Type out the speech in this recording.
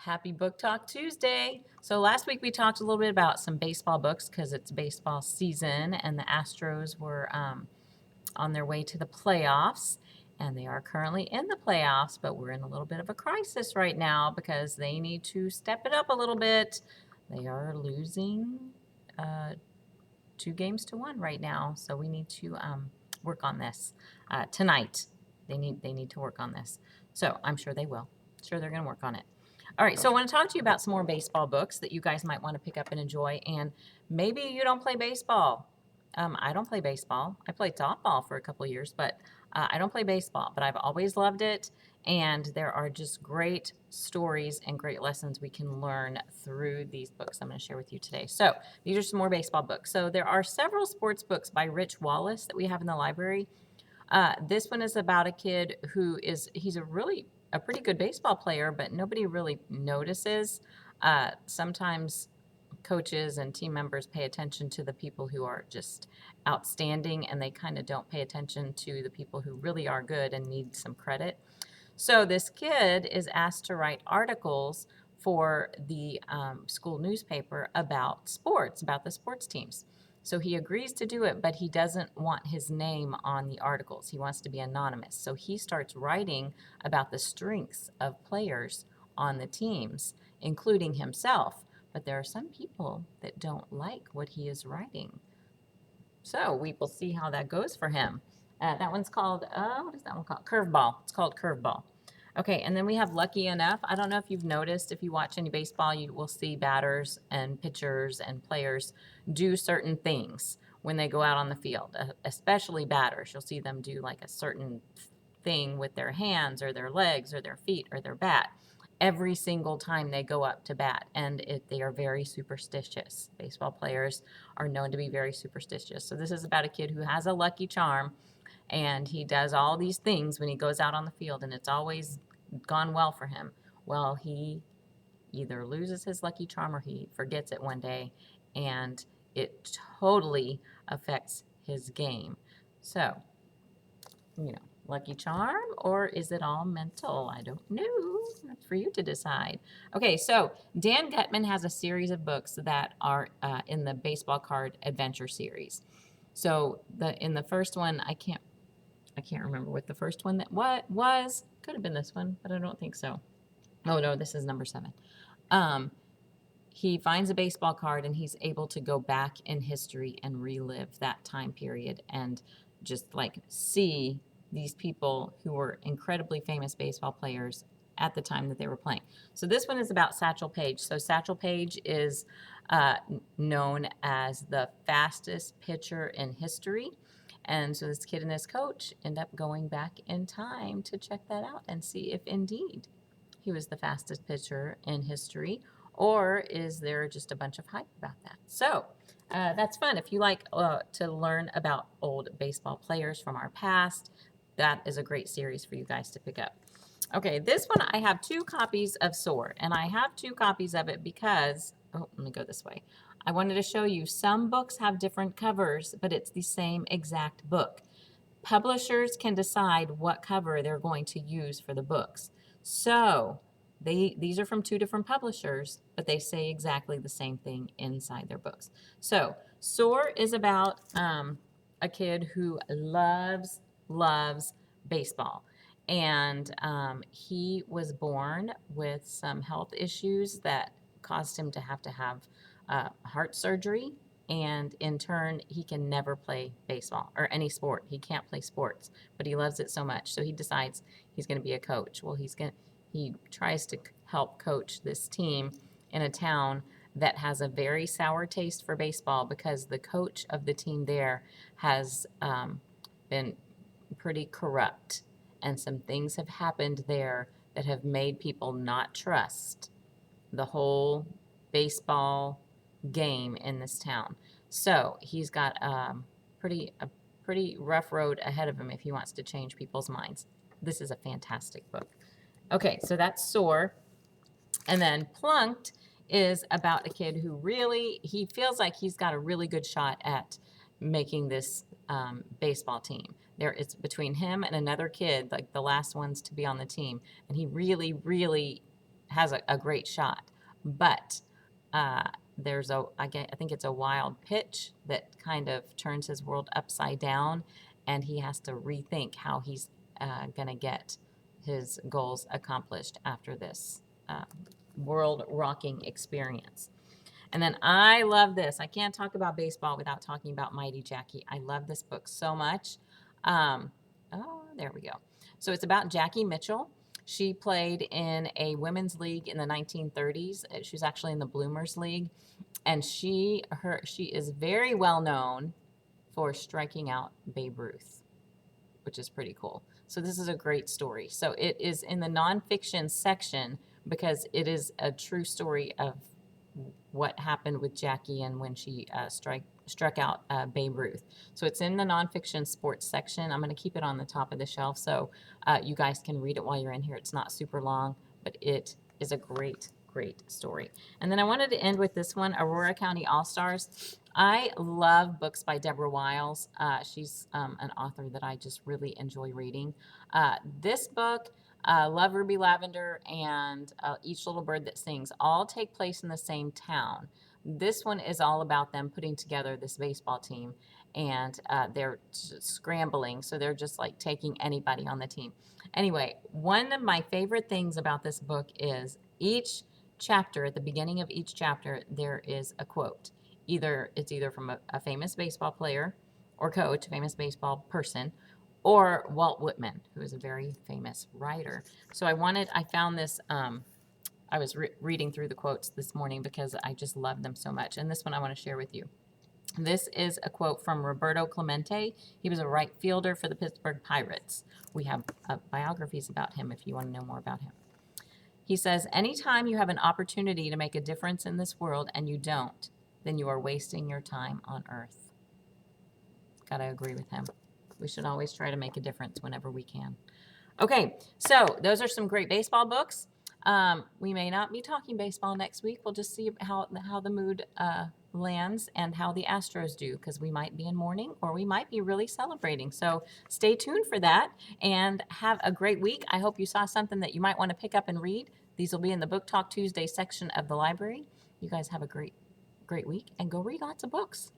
Happy Book Talk Tuesday. So last week we talked a little bit about some baseball books because it's baseball season and the Astros were on their way to the playoffs. And they are currently in the playoffs, but we're in a little bit of a crisis right now because they need to step it up a little bit. They are losing 2-1 right now, so we need to work on this tonight. They need to work on this. So I'm sure they will. Sure, they're going to work on it. All right, so I want to talk to you about some more baseball books that you guys might want to pick up and enjoy. And maybe you don't play baseball. I don't play baseball. I played softball for a couple of years, but I don't play baseball. But I've always loved it, and there are just great stories and great lessons we can learn through these books I'm going to share with you today. So these are some more baseball books. So there are several sports books by Rich Wallace that we have in the library. This one is about a kid he's a pretty good baseball player, but nobody really notices. Sometimes coaches and team members pay attention to the people who are just outstanding, and they kind of don't pay attention to the people who really are good and need some credit. So this kid is asked to write articles for the school newspaper about sports, about the sports teams. So he agrees to do it, but he doesn't want his name on the articles. He wants to be anonymous. So he starts writing about the strengths of players on the teams, including himself. But there are some people that don't like what he is writing. So we will see how that goes for him. That one's called, what is that one called? Curveball. It's called Curveball. Okay, and then we have Lucky Enough. I don't know if you've noticed, if you watch any baseball, you will see batters and pitchers and players do certain things when they go out on the field, especially batters. You'll see them do like a certain thing with their hands or their legs or their feet or their bat every single time they go up to bat, and they are very superstitious. Baseball players are known to be very superstitious. So this is about a kid who has a lucky charm, and he does all these things when he goes out on the field, and it's always gone well for him. Well, he either loses his lucky charm or he forgets it one day, and it totally affects his game. So, lucky charm, or is it all mental? I don't know. That's for you to decide. Okay, so Dan Gutman has a series of books that are in the baseball card adventure series. So in the first one, I can't remember what the first one that was. Could have been this one, but I don't think so. Oh no, this is number 7. He finds a baseball card and he's able to go back in history and relive that time period and just like see these people who were incredibly famous baseball players at the time that they were playing. So this one is about Satchel Paige. So Satchel Paige is known as the fastest pitcher in history. And so this kid and his coach end up going back in time to check that out and see if indeed he was the fastest pitcher in history, or is there just a bunch of hype about that? So that's fun. If you like to learn about old baseball players from our past, that is a great series for you guys to pick up. Okay, this one I have 2 copies of Soar, and I have 2 copies of it because, let me go this way. I wanted to show you some books have different covers, but it's the same exact book. Publishers can decide what cover they're going to use for the books. So these are from 2 different publishers, but they say exactly the same thing inside their books. So Soar is about a kid who loves baseball. And he was born with some health issues that caused him to have heart surgery. And in turn, he can never play baseball or any sport. He can't play sports, but he loves it so much. So he decides he's going to be a coach. Well, he tries to help coach this team in a town that has a very sour taste for baseball because the coach of the team there has been pretty corrupt. And some things have happened there that have made people not trust the whole baseball game in this town. So he's got a pretty rough road ahead of him if he wants to change people's minds. This is a fantastic book. Okay, so that's Soar. And then Plunked is about a kid who he feels like he's got a really good shot at making this baseball team. It's between him and another kid, like the last ones to be on the team, and he really has a great shot, but there's I think it's a wild pitch that kind of turns his world upside down, and he has to rethink how he's going to get his goals accomplished after this world rocking experience. And then I love this. I can't talk about baseball without talking about Mighty Jackie. I love this book so much. Oh, there we go. So it's about Jackie Mitchell. She played in a women's league in the 1930s. She was actually in the Bloomers League, and she is very well known for striking out Babe Ruth, which is pretty cool. So this is a great story. So it is in the nonfiction section because it is a true story of what happened with Jackie and when she struck out Babe Ruth. So it's in the nonfiction sports section. I'm going to keep it on the top of the shelf so you guys can read it while you're in here. It's not super long, but it is a great, great story. And then I wanted to end with this one, Aurora County All-Stars. I love books by Deborah Wiles. She's an author that I just really enjoy reading. This book, Love Ruby Lavender, and Each Little Bird That Sings all take place in the same town. This one is all about them putting together this baseball team, and they're scrambling, so they're just like taking anybody on the team. Anyway, one of my favorite things about this book is each chapter, at the beginning of each chapter, there is a quote. It's either from a famous baseball player or coach, a famous baseball person, or Walt Whitman, who is a very famous writer. So I found this, I was reading through the quotes this morning because I just love them so much. And this one I want to share with you. This is a quote from Roberto Clemente. He was a right fielder for the Pittsburgh Pirates. We have biographies about him if you want to know more about him. He says, anytime you have an opportunity to make a difference in this world and you don't, then you are wasting your time on earth. Gotta agree with him. We should always try to make a difference whenever we can. Okay, so those are some great baseball books. We may not be talking baseball next week. We'll just see how the mood lands and how the Astros do, because we might be in mourning or we might be really celebrating. So stay tuned for that and have a great week. I hope you saw something that you might want to pick up and read. These will be in the Book Talk Tuesday section of the library. You guys have a great week and go read lots of books.